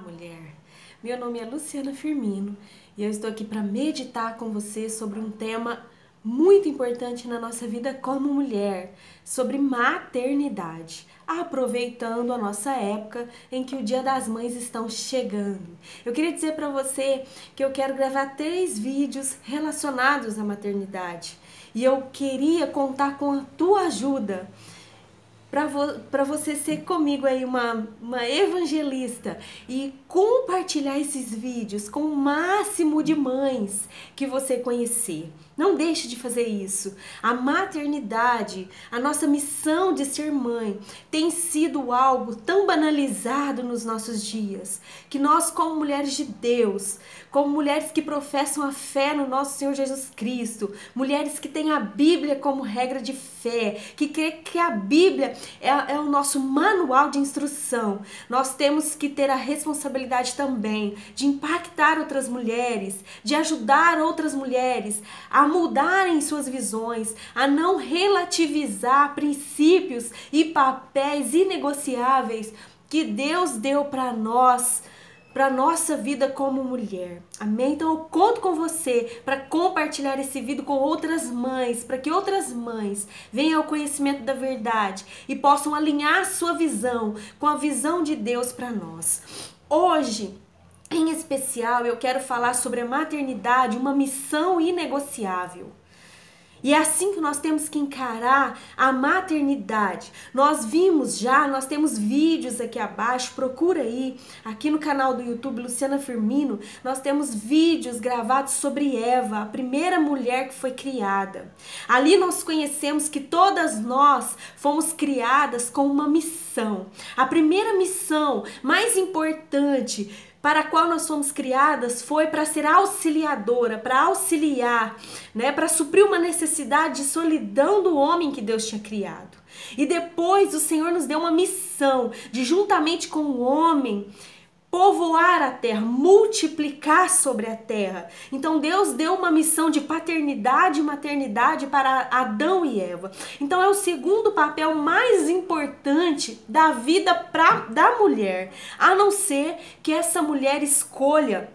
Mulher, meu nome é Luciana Firmino e eu estou aqui para meditar com você sobre um tema muito importante na nossa vida como mulher, sobre maternidade, aproveitando a nossa época em que o Dia das Mães estão chegando. Eu queria dizer para você que eu quero gravar 3 vídeos relacionados à maternidade e eu queria contar com a tua ajuda para você ser comigo aí uma evangelista e compartilhar esses vídeos com o máximo de mães que você conhecer. Não deixe de fazer isso. A maternidade, a nossa missão de ser mãe, tem sido algo tão banalizado nos nossos dias, que nós, como mulheres de Deus, como mulheres que professam a fé no nosso Senhor Jesus Cristo, mulheres que têm a Bíblia como regra de fé, que crê que a Bíblia é o nosso manual de instrução, nós temos que ter a responsabilidade também de impactar outras mulheres, de ajudar outras mulheres a mudarem suas visões, a não relativizar princípios e papéis inegociáveis que Deus deu para nós, para nossa vida como mulher. Amém? Então eu conto com você para compartilhar esse vídeo com outras mães, para que outras mães venham ao conhecimento da verdade e possam alinhar sua visão com a visão de Deus para nós. Hoje, em especial, eu quero falar sobre a maternidade, uma missão inegociável. E é assim que nós temos que encarar a maternidade. Nós temos vídeos aqui abaixo, procura aí, aqui no canal do YouTube Luciana Firmino, nós temos vídeos gravados sobre Eva, a primeira mulher que foi criada. Ali nós conhecemos que todas nós fomos criadas com uma missão. A primeira missão mais importante para a qual nós fomos criadas foi para ser auxiliadora, para auxiliar, né, para suprir uma necessidade de solidão do homem que Deus tinha criado. E depois o Senhor nos deu uma missão de, juntamente com o homem, povoar a terra, multiplicar sobre a terra. Então Deus deu uma missão de paternidade e maternidade para Adão e Eva. Então é o segundo papel mais importante da vida da mulher, a não ser que essa mulher escolha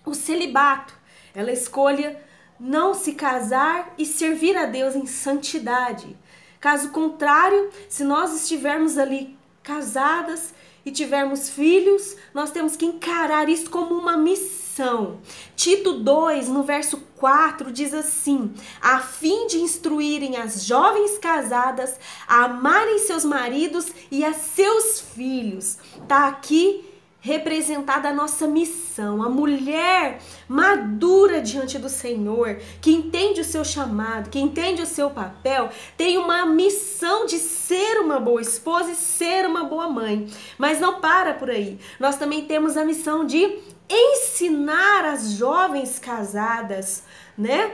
o celibato, ela escolha não se casar e servir a Deus em santidade. Caso contrário, se nós estivermos ali casadas e tivermos filhos, nós temos que encarar isso como uma missão. Tito 2, no verso 4, diz assim: a fim de instruírem as jovens casadas a amarem seus maridos e a seus filhos. Tá aqui representada a nossa missão, a mulher madura diante do Senhor, que entende o seu chamado, que entende o seu papel, tem uma missão de ser uma boa esposa e ser uma boa mãe. Mas não para por aí. Nós também temos a missão de ensinar as jovens casadas, né,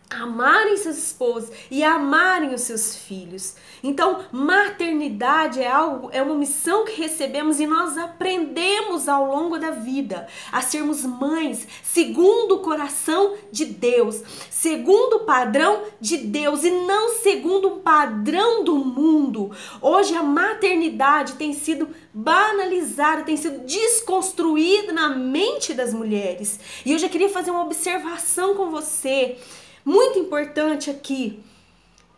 amarem seus esposos e amarem os seus filhos. Então, maternidade é uma missão que recebemos e nós aprendemos ao longo da vida a sermos mães segundo o coração de Deus, segundo o padrão de Deus e não segundo o padrão do mundo. Hoje a maternidade tem sido banalizada, tem sido desconstruída na mente das mulheres. E eu já queria fazer uma observação com você muito importante aqui.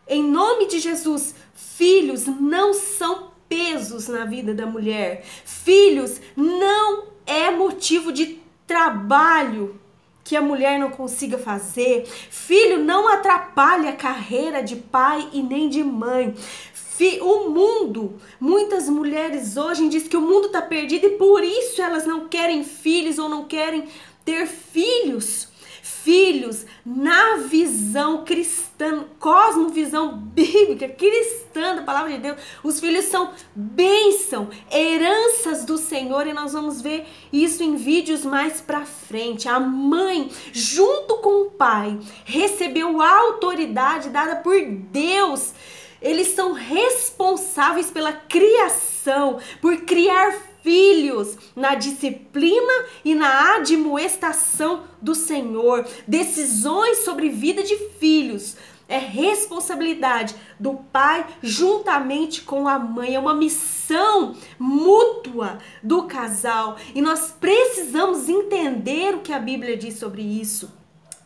Em nome de Jesus, filhos não são pesos na vida da mulher. Filhos não é motivo de trabalho que a mulher não consiga fazer. Filho não atrapalha a carreira de pai e nem de mãe. O mundo, muitas mulheres hoje dizem que o mundo está perdido e por isso elas não querem filhos ou não querem ter filhos. Filhos, na visão cristã, cosmovisão bíblica, cristã da palavra de Deus, os filhos são bênção, heranças do Senhor, e nós vamos ver isso em vídeos mais pra frente. A mãe, junto com o pai, recebeu a autoridade dada por Deus. Eles são responsáveis pela criação, por criar filhos na disciplina e na admoestação do Senhor. Decisões sobre vida de filhos É responsabilidade do pai juntamente com a mãe. É uma missão mútua do casal. E nós precisamos entender o que a Bíblia diz sobre isso.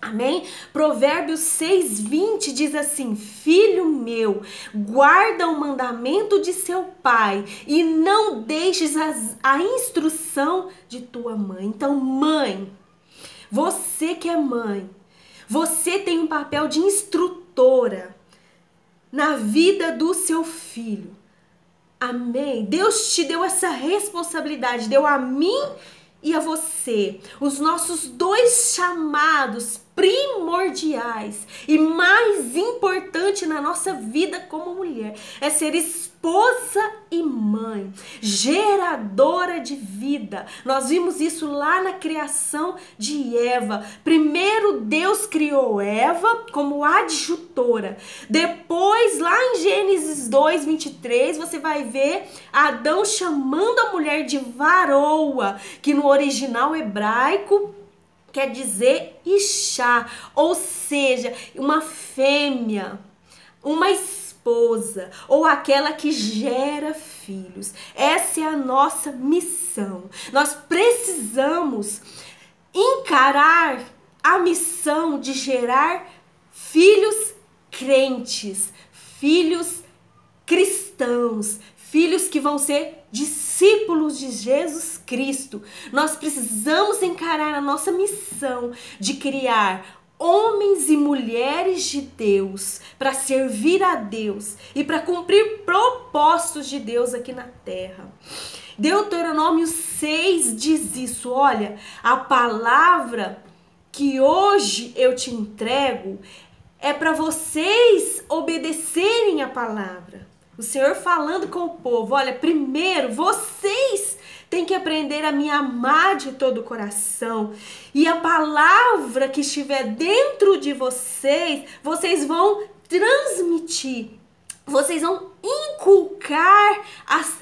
Amém? Provérbios 6:20 diz assim: filho meu, guarda o mandamento de seu pai e não deixes a instrução de tua mãe. Então, mãe, você que é mãe, você tem um papel de instrutora na vida do seu filho. Amém? Deus te deu essa responsabilidade, deu a mim e a você. Os nossos dois chamados primordiais e mais importante na nossa vida como mulher é ser esposa e mãe, geradora de vida. Nós vimos isso lá na criação de Eva. Primeiro Deus criou Eva como adjutora. Depois, lá em Gênesis 2:23, você vai ver Adão chamando a mulher de varoa, que no original hebraico quer dizer Ixá, ou seja, uma fêmea, uma esposa, ou aquela que gera filhos. Essa é a nossa missão. Nós precisamos encarar a missão de gerar filhos crentes, filhos cristãos, filhos que vão ser discípulos de Jesus Cristo. Nós precisamos encarar a nossa missão de criar homens e mulheres de Deus para servir a Deus e para cumprir propósitos de Deus aqui na terra. Deuteronômio 6 diz isso. Olha, a palavra que hoje eu te entrego é para vocês obedecerem a palavra. O Senhor falando com o povo: olha, primeiro vocês têm que aprender a me amar de todo o coração. E a palavra que estiver dentro de vocês, vocês vão transmitir. Vocês vão inculcar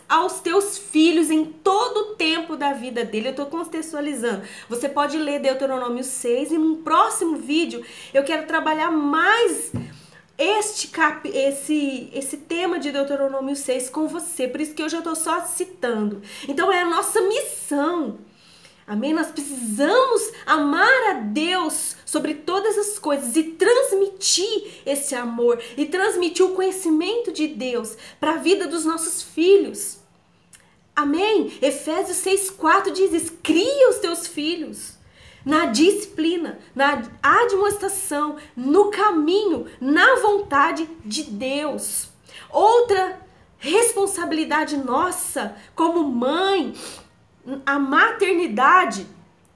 aos teus filhos em todo o tempo da vida dele. Eu estou contextualizando. Você pode ler Deuteronômio 6 e no próximo vídeo eu quero trabalhar mais esse tema de Deuteronômio 6 com você. Por isso que hoje eu estou só citando. Então é a nossa missão. Amém? Nós precisamos amar a Deus sobre todas as coisas e transmitir esse amor e transmitir o conhecimento de Deus para a vida dos nossos filhos. Amém? Efésios 6:4 diz isso: cria os teus filhos na disciplina, na admoestação, no caminho, na vontade de Deus. Outra responsabilidade nossa como mãe, a maternidade.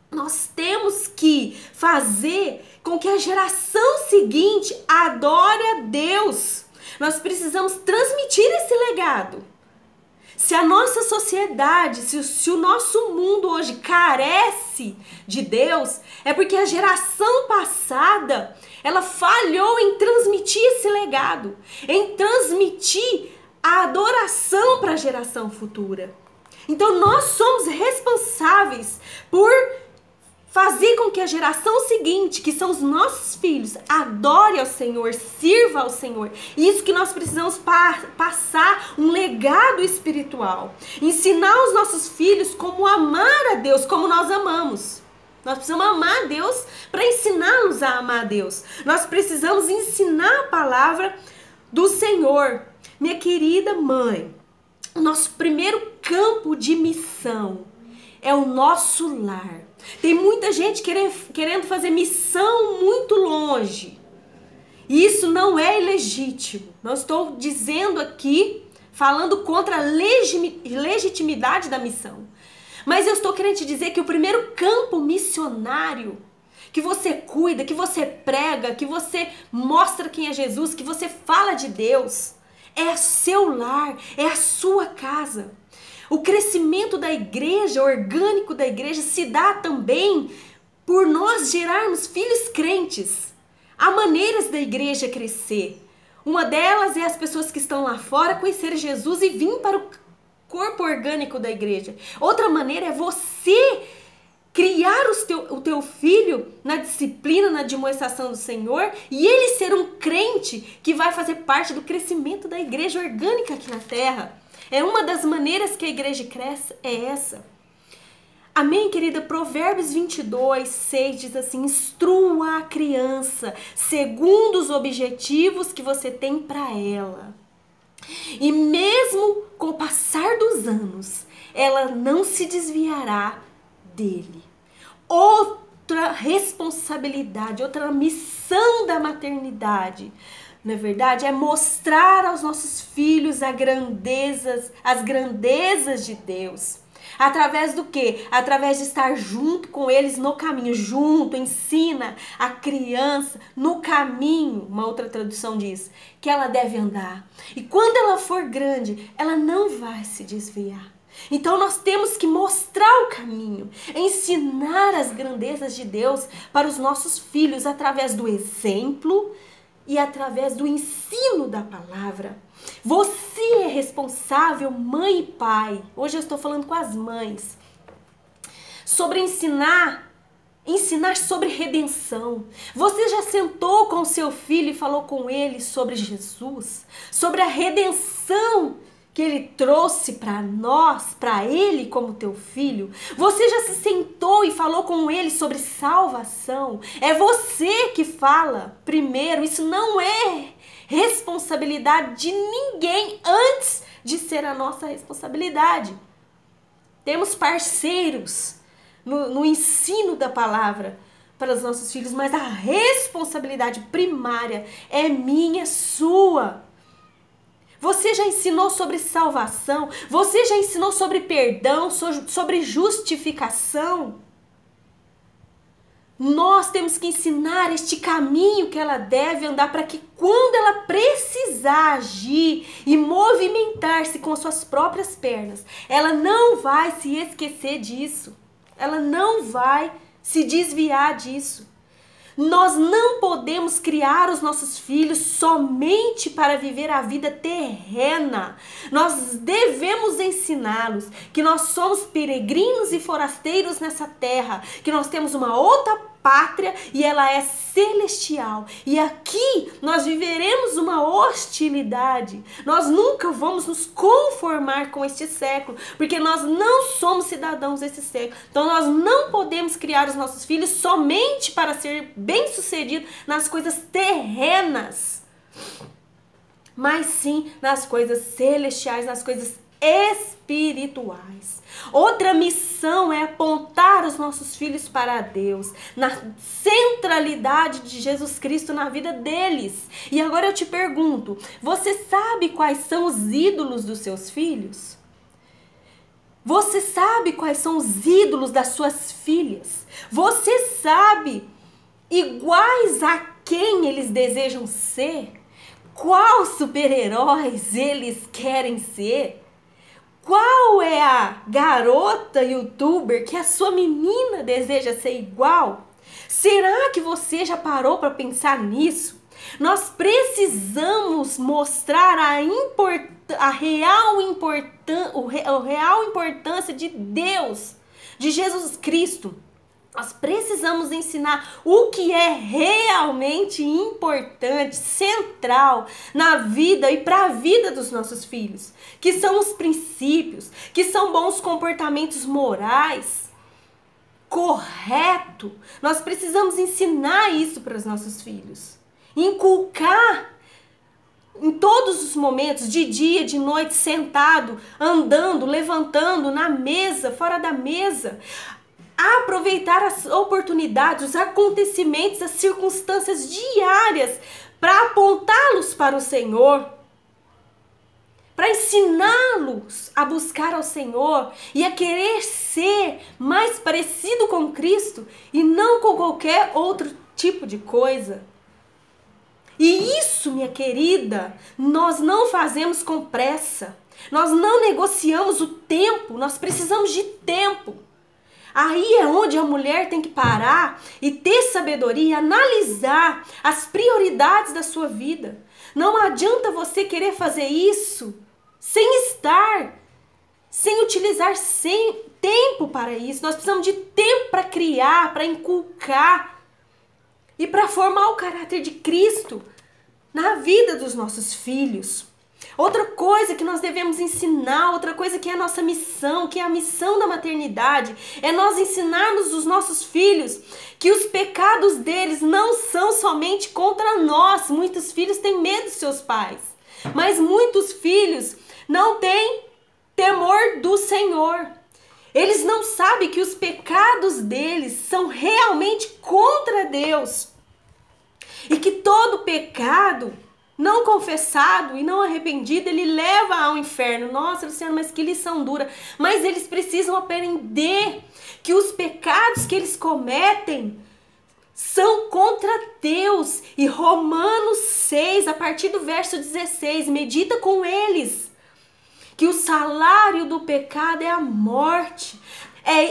Nós temos que fazer com que a geração seguinte adore a Deus. Nós precisamos transmitir esse legado. Se a nossa sociedade, se o nosso mundo hoje carece de Deus, é porque a geração passada, ela falhou em transmitir esse legado, em transmitir a adoração para a geração futura. Então nós somos responsáveis por fazer com que a geração seguinte, que são os nossos filhos, adore ao Senhor, sirva ao Senhor. Isso que nós precisamos passar um legado espiritual. Ensinar os nossos filhos como amar a Deus, como nós amamos. Nós precisamos amar a Deus para ensiná-los a amar a Deus. Nós precisamos ensinar a palavra do Senhor. Minha querida mãe, o nosso primeiro campo de missão é o nosso lar. Tem muita gente querendo fazer missão muito longe. E isso não é ilegítimo. Não estou dizendo aqui, falando contra a legitimidade da missão. Mas eu estou querendo te dizer que o primeiro campo missionário que você cuida, que você prega, que você mostra quem é Jesus, que você fala de Deus, é seu lar, é a sua casa. O crescimento da igreja, orgânico da igreja, se dá também por nós gerarmos filhos crentes. Há maneiras da igreja crescer. Uma delas é as pessoas que estão lá fora conhecerem Jesus e vir para o corpo orgânico da igreja. Outra maneira é você criar o teu o filho na disciplina, na demonstração do Senhor, e ele ser um crente que vai fazer parte do crescimento da igreja orgânica aqui na terra. É uma das maneiras que a igreja cresce, é essa. Amém, querida? Provérbios 22, 6 diz assim: instrua a criança segundo os objetivos que você tem para ela. E mesmo com o passar dos anos, ela não se desviará dele. Outra responsabilidade, outra missão da maternidade, na verdade, é mostrar aos nossos filhos as grandezas de Deus. Através do quê? Através de estar junto com eles no caminho. Junto, ensina a criança no caminho, uma outra tradução diz, que ela deve andar. E quando ela for grande, ela não vai se desviar. Então nós temos que mostrar o caminho, ensinar as grandezas de Deus para os nossos filhos através do exemplo e através do ensino da palavra. Você é responsável, mãe e pai. Hoje eu estou falando com as mães sobre ensinar sobre redenção. Você já sentou com o seu filho e falou com ele sobre Jesus, sobre a redenção que ele trouxe para nós, para ele como teu filho? Você já se sentou e falou com ele sobre salvação? É você que fala primeiro. Isso não é responsabilidade de ninguém antes de ser a nossa responsabilidade. Temos parceiros no ensino da palavra para os nossos filhos, mas a responsabilidade primária é minha, sua. Você já ensinou sobre salvação? Você já ensinou sobre perdão, sobre justificação? Nós temos que ensinar este caminho que ela deve andar para que quando ela precisar agir e movimentar-se com as suas próprias pernas, ela não vai se esquecer disso. Ela não vai se desviar disso. Nós não podemos criar os nossos filhos somente para viver a vida terrena. Nós devemos ensiná-los que nós somos peregrinos e forasteiros nessa terra, que nós temos uma outra pátria e ela é celestial. E aqui nós viveremos uma hostilidade. Nós nunca vamos nos conformar com este século, porque nós não somos cidadãos desse século. Então nós não podemos criar os nossos filhos somente para ser bem-sucedidos nas coisas terrenas, mas sim nas coisas celestiais, nas coisas espirituais. Outra missão é apontar os nossos filhos para Deus, na centralidade de Jesus Cristo na vida deles. E agora eu te pergunto, você sabe quais são os ídolos dos seus filhos? Você sabe quais são os ídolos das suas filhas? Você sabe iguais a quem eles desejam ser? Qual super-heróis eles querem ser? Qual é a garota youtuber que a sua menina deseja ser igual? Será que você já parou para pensar nisso? Nós precisamos mostrar a real importância de Deus, de Jesus Cristo. Nós precisamos ensinar o que é realmente importante, central na vida e para a vida dos nossos filhos, que são os princípios, que são bons comportamentos morais, correto. Nós precisamos ensinar isso para os nossos filhos, inculcar em todos os momentos, de dia, de noite, sentado, andando, levantando, na mesa, fora da mesa. Aproveitar as oportunidades, os acontecimentos, as circunstâncias diárias para apontá-los para o Senhor, para ensiná-los a buscar ao Senhor e a querer ser mais parecido com Cristo e não com qualquer outro tipo de coisa. E isso, minha querida, nós não fazemos com pressa, nós não negociamos o tempo, nós precisamos de tempo. Aí é onde a mulher tem que parar e ter sabedoria e analisar as prioridades da sua vida. Não adianta você querer fazer isso sem utilizar tempo para isso, nós precisamos de tempo para criar, para inculcar e para formar o caráter de Cristo na vida dos nossos filhos. Outra coisa que nós devemos ensinar, outra coisa que é a nossa missão, que é a missão da maternidade, é nós ensinarmos os nossos filhos que os pecados deles não são somente contra nós. Muitos filhos têm medo dos seus pais, mas muitos filhos não têm temor do Senhor. Eles não sabem que os pecados deles são realmente contra Deus. E que todo pecado não confessado e não arrependido, ele leva ao inferno. Nossa, Luciana, mas que lição dura. Mas eles precisam aprender que os pecados que eles cometem são contra Deus. E Romanos 6, a partir do verso 16, medita com eles que o salário do pecado é a morte.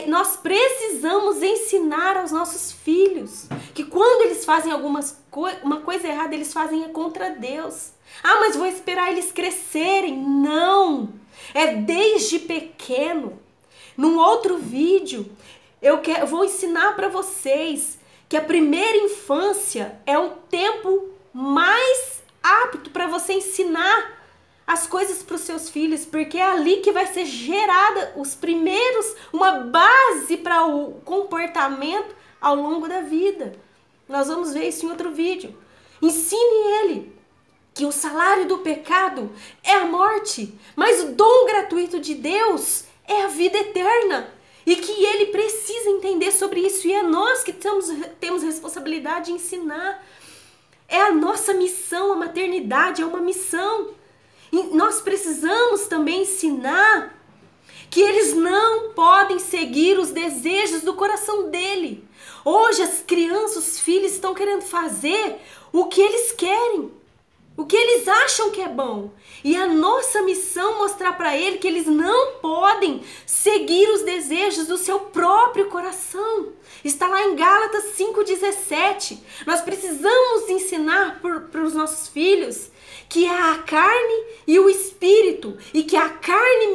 Nós precisamos ensinar aos nossos filhos que quando eles fazem uma coisa errada, eles fazem contra Deus. Ah, mas vou esperar eles crescerem. Não! É desde pequeno. Num outro vídeo, eu vou ensinar para vocês que a primeira infância é o tempo mais apto para você ensinar as coisas para os seus filhos, porque é ali que vai ser gerada uma base para o comportamento ao longo da vida. Nós vamos ver isso em outro vídeo. Ensine ele que o salário do pecado é a morte, mas o dom gratuito de Deus é a vida eterna. E que ele precisa entender sobre isso. E é nós que temos responsabilidade de ensinar. É a nossa missão, a maternidade é uma missão. E nós precisamos também ensinar que eles não podem seguir os desejos do coração dele. Hoje as crianças, os filhos estão querendo fazer o que eles querem, o que eles acham que é bom. E a nossa missão é mostrar para ele que eles não podem seguir os desejos do seu próprio coração. Está lá em Gálatas 5,17. Nós precisamos ensinar para os nossos filhos que é a carne e o espírito, e que a carne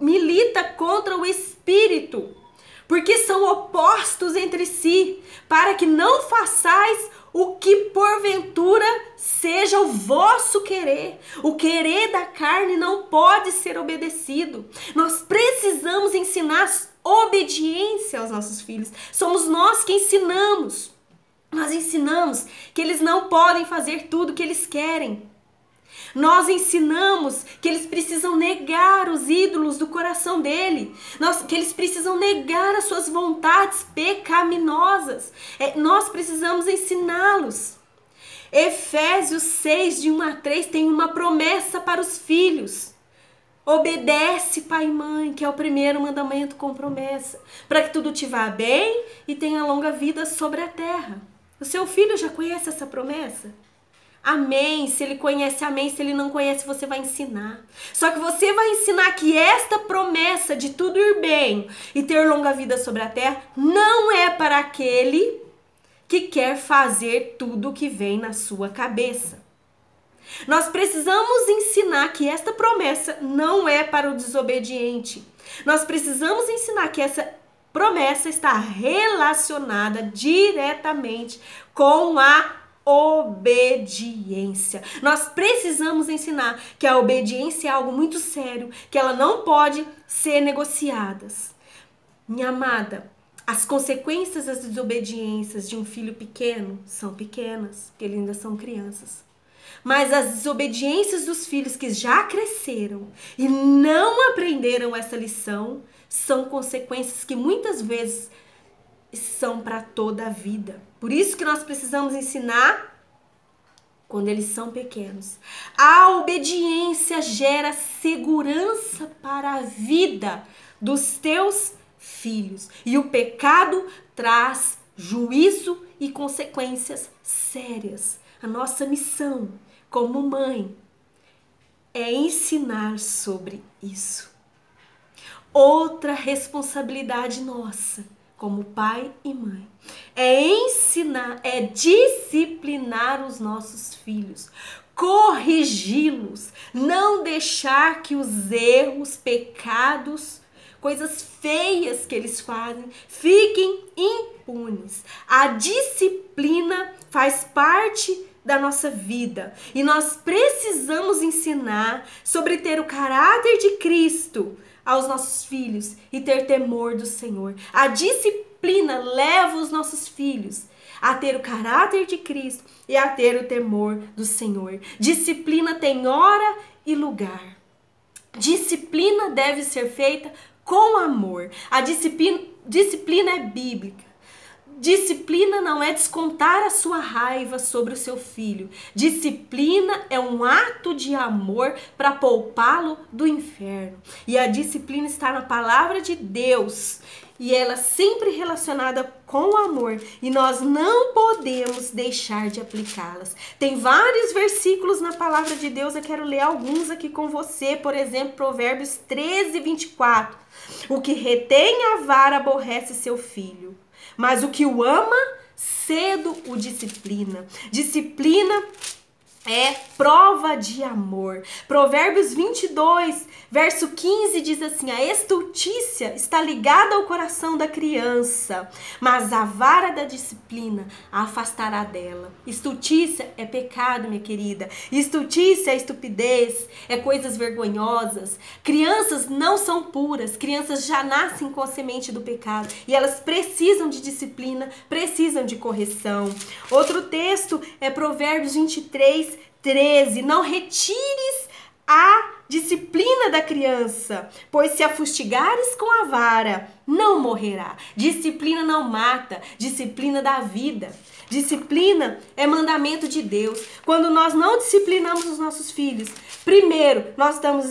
milita contra o espírito, porque são opostos entre si, para que não façais o que porventura seja o vosso querer. O querer da carne não pode ser obedecido. Nós precisamos ensinar obediência aos nossos filhos. Somos nós que ensinamos. Nós ensinamos que eles não podem fazer tudo o que eles querem. Nós ensinamos que eles precisam negar os ídolos do coração dele, que eles precisam negar as suas vontades pecaminosas. Nós precisamos ensiná-los. Efésios 6, de 1 a 3, tem uma promessa para os filhos. Obedece, pai e mãe, que é o primeiro mandamento com promessa, para que tudo te vá bem e tenha longa vida sobre a terra. O seu filho já conhece essa promessa? Amém. Se ele conhece, amém. Se ele não conhece, você vai ensinar. Só que você vai ensinar que esta promessa de tudo ir bem e ter longa vida sobre a terra não é para aquele que quer fazer tudo o que vem na sua cabeça. Nós precisamos ensinar que esta promessa não é para o desobediente. Nós precisamos ensinar que essa promessa está relacionada diretamente com a obediência. Nós precisamos ensinar que a obediência é algo muito sério, que ela não pode ser negociada. Minha amada, as consequências das desobediências de um filho pequeno são pequenas, porque eles ainda são crianças. Mas as desobediências dos filhos que já cresceram e não aprenderam essa lição são consequências que muitas vezes são para toda a vida. Por isso que nós precisamos ensinar quando eles são pequenos. A obediência gera segurança para a vida dos teus filhos. E o pecado traz juízo e consequências sérias. A nossa missão como mãe é ensinar sobre isso. Outra responsabilidade nossa como pai e mãe é ensinar, é disciplinar os nossos filhos, corrigi-los, não deixar que os erros, pecados coisas feias que eles fazem, fiquem impunes. A disciplina faz parte da nossa vida e nós precisamos ensinar sobre ter o caráter de Cristo aos nossos filhos e ter temor do Senhor. A disciplina leva os nossos filhos a ter o caráter de Cristo e a ter o temor do Senhor. Disciplina tem hora e lugar. Disciplina deve ser feita com amor. A disciplina é bíblica. Disciplina não é descontar a sua raiva sobre o seu filho. Disciplina é um ato de amor para poupá-lo do inferno. E a disciplina está na palavra de Deus. E ela é sempre relacionada com o amor. E nós não podemos deixar de aplicá-las. Tem vários versículos na palavra de Deus. Eu quero ler alguns aqui com você. Por exemplo, Provérbios 13, 24. O que retém a vara aborrece seu filho, mas o que o ama, cedo o disciplina. Disciplina é prova de amor. Provérbios 22, verso 15 diz assim: a estultícia está ligada ao coração da criança, mas a vara da disciplina a afastará dela. Estultícia é pecado, minha querida. Estultícia é estupidez, é coisas vergonhosas. Crianças não são puras, crianças já nascem com a semente do pecado e elas precisam de disciplina, precisam de correção. Outro texto é Provérbios 23, 13. Não retires a disciplina da criança, pois se a fustigares com a vara, não morrerá. Disciplina não mata, disciplina dá vida. Disciplina é mandamento de Deus. Quando nós não disciplinamos os nossos filhos, primeiro, nós estamos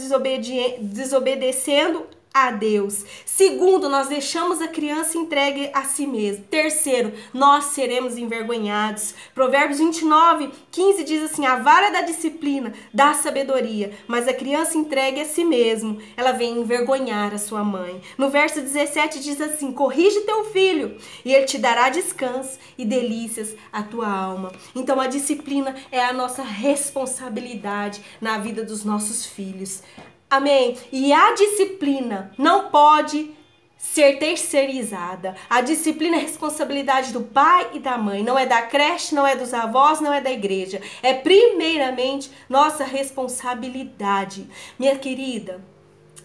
desobedecendo a Deus. Segundo, nós deixamos a criança entregue a si mesma. Terceiro, nós seremos envergonhados. Provérbios 29, 15 diz assim: a vara da disciplina dá sabedoria, mas a criança entregue a si mesmo, ela vem envergonhar a sua mãe. No verso 17 diz assim: corrige teu filho e ele te dará descanso e delícias à tua alma. Então a disciplina é a nossa responsabilidade na vida dos nossos filhos. Amém? E a disciplina não pode ser terceirizada. A disciplina é responsabilidade do pai e da mãe. Não é da creche, não é dos avós, não é da igreja. É primeiramente nossa responsabilidade. Minha querida,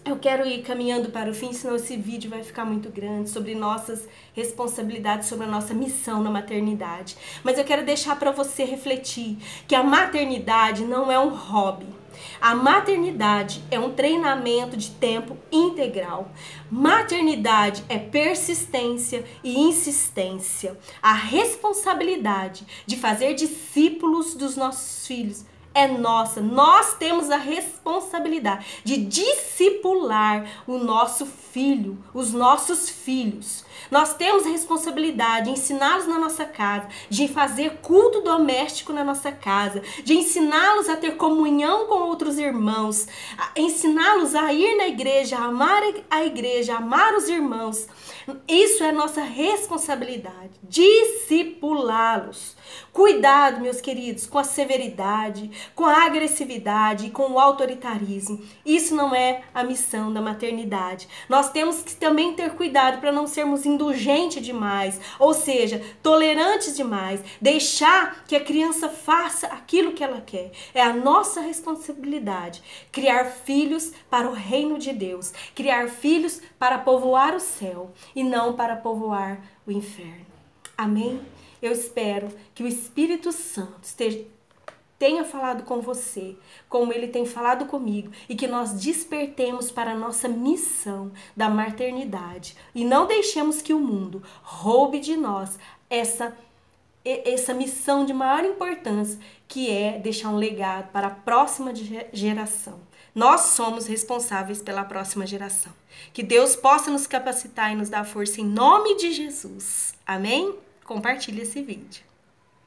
eu quero ir caminhando para o fim, senão esse vídeo vai ficar muito grande, sobre nossas responsabilidades, sobre a nossa missão na maternidade. Mas eu quero deixar para você refletir que a maternidade não é um hobby. A maternidade é um treinamento de tempo integral. Maternidade é persistência e insistência. A responsabilidade de fazer discípulos dos nossos filhos é nossa. Nós temos a responsabilidade de discipular o nosso filho, os nossos filhos. Nós temos a responsabilidade de ensiná-los na nossa casa, de fazer culto doméstico na nossa casa, de ensiná-los a ter comunhão com outros irmãos, ensiná-los a ir na igreja, a amar a igreja, a amar os irmãos. Isso é nossa responsabilidade, discipulá-los. Cuidado, meus queridos, com a severidade, com a agressividade e com o autoritarismo. Isso não é a missão da maternidade. Nós temos que também ter cuidado para não sermos indulgentes demais, ou seja, tolerantes demais, deixar que a criança faça aquilo que ela quer. É a nossa responsabilidade criar filhos para o reino de Deus, criar filhos para povoar o céu e não para povoar o inferno. Amém? Eu espero que o Espírito Santo tenha falado com você, como ele tem falado comigo, e que nós despertemos para a nossa missão da maternidade e não deixemos que o mundo roube de nós essa missão de maior importância, que é deixar um legado para a próxima geração. Nós somos responsáveis pela próxima geração. Que Deus possa nos capacitar e nos dar força em nome de Jesus. Amém? Compartilhe esse vídeo.